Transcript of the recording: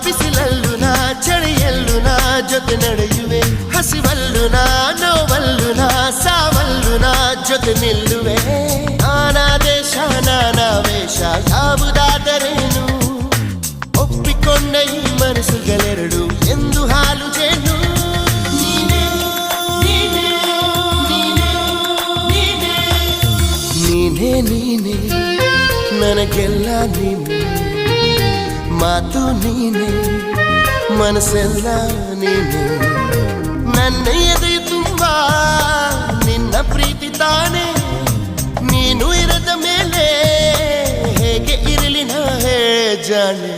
ಬಿಸಿಲಲ್ಲೂ ನಾ ಚಳಿಯಲ್ಲೂ ನಾ ಜೊತೆ ನಡೆಯುವೆ ಹಸಿವಲ್ಲೂ ನಾ ನೋವಲ್ಲೂ ನಾ ಸಾವಲ್ಲೂ ನಾ ಜೊತೆ ನಿಲ್ಲುವೆ ನಾನಾ ದೇಶ ನಾನಾ ವೇಷ ಯಾವುದಾದರೇನು ಒಪ್ಪಿಕೊಂಡ ಈ ಮನಸ್ಸುಗಳೆರಡು ಎಂದು ಹಾಲು ಜೇನು ನೀನೇ ನೀನೇ ನನಗೆಲ್ಲ ನೀನೆ ಮಾತು ನೀನೆ ಮನಸ್ಸೆಲ್ಲ ನೀನೆ ನನ್ನ ಎದೆ ತುಂಬ ನಿನ್ನ ಪ್ರೀತಿ ತಾನೆ ನೀನು ಇರದ ಮೇಲೆ ಹೇಗೆ ಇರಲಿ ನಾ ಹೇ ಜಾಣೆ